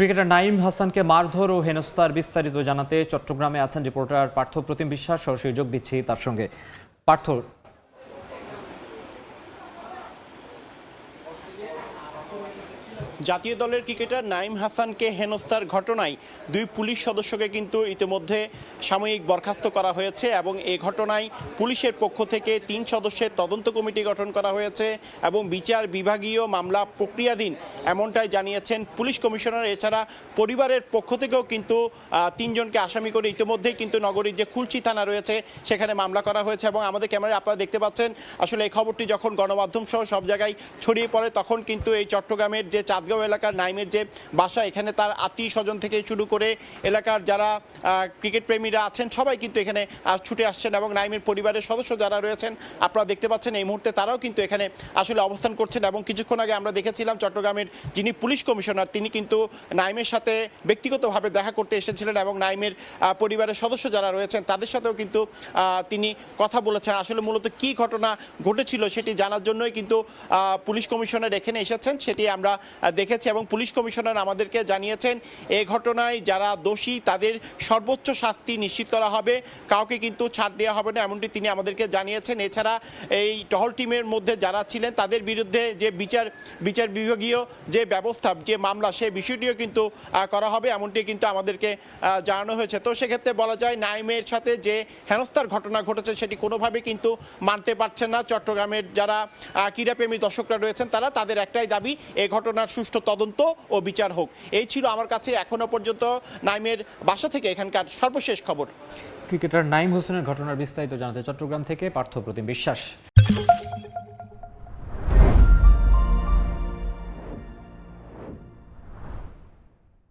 Cricketer Naim হাসানকে মারধর ও হেনস্থার বিস্তারিত জানাতে চট্টগ্রামে আছেন রিপোর্টার পার্থ প্রতিম বিশ্বাস। সরাসরি যোগ দিচ্ছি তার সঙ্গে। পার্থ, জাতীয় দলের ক্রিকেটার নাঈম হাসানকে হেনস্থার ঘটনায় দুই পুলিশ সদস্যকে কিন্তু ইতিমধ্যে সাময়িক বরখাস্ত করা হয়েছে এবং এই ঘটনায় পুলিশের পক্ষ থেকে ৩ সদস্যের তদন্ত কমিটি গঠন করা হয়েছে এবং বিচার বিভাগীয় মামলা প্রক্রিয়াধীন এমনটাই জানিয়েছেন পুলিশ কমিশনার। এছাড়া পরিবারের পক্ষ থেকেও কিন্তু ৩ জনকে আসামি করে ইতিমধ্যেই কিন্তু নগরীর যে কুলচি থানা রয়েছে সেখানে মামলা করা হয়েছে এবং আমাদের ক্যামেরায় আপনারা দেখতে পাচ্ছেন আসলে এই খবরটি যখন গণমাধ্যম সহ সব জায়গায় ছড়িয়ে পড়ে তখন কিন্তু এই চট্টগ্রামের যে চাঁদগাঁও এলাকার নাইমের যে বাসা, এখানে তার আত্মীয় স্বজন থেকে শুরু করে এলাকার যারা ক্রিকেট প্রেমীরা আছেন সবাই কিন্তু এখানে ছুটে আসছেন এবং নাইমের পরিবারের সদস্য যারা রয়েছেন আপনারা দেখতে পাচ্ছেন এই মুহূর্তে তারাও কিন্তু এখানে আসলে অবস্থান করছেন। এবং কিছুক্ষণ আগে আমরা দেখেছিলাম চট্টগ্রামের যিনি পুলিশ কমিশনার তিনি কিন্তু নাইমের সাথে ব্যক্তিগতভাবে দেখা করতে এসেছিলেন এবং নাইমের পরিবারের সদস্য যারা রয়েছেন তাদের সাথেও কিন্তু তিনি কথা বলেছেন। আসলে মূলত কী ঘটনা ঘটেছিল সেটি জানার জন্যই কিন্তু পুলিশ কমিশনার এখানে এসেছেন, সেটি আমরা দেখেছি এবং পুলিশ কমিশনার আমাদেরকে জানিয়েছেন এই ঘটনায় যারা দোষী তাদের সর্বোচ্চ শাস্তি নিশ্চিত করা হবে, কাউকে কিন্তু ছাড় দেওয়া হবে না এমনটি তিনি আমাদেরকে জানিয়েছেন। এছাড়া এই টহল টিমের মধ্যে যারা ছিলেন তাদের বিরুদ্ধে যে বিচার বিভাগীয় যে ব্যবস্থা যে মামলা সে বিষয়টিও কিন্তু করা হবে এমনটি কিন্তু আমাদেরকে জানানো হয়েছে। তো সেক্ষেত্রে বলা যায় নাইমের সাথে যে হেনস্থার ঘটনা ঘটেছে সেটি কোনোভাবে কিন্তু মানতে পারছেন না চট্টগ্রামের যারা ক্রীড়াপ্রেমী দর্শকরা রয়েছেন তারা। তাদের একটাই দাবি এই ঘটনার সুষ্ঠু তদন্ত ও বিচার হোক। এই ছিল আমার কাছে এখনো পর্যন্ত নাইমের বাসা থেকে এখানকার সর্বশেষ খবর। ক্রিকেটার নাঈম হোসেনের ঘটনার বিস্তারিত জানাতে চট্টগ্রাম থেকে পার্থ প্রতিম বিশ্বাস।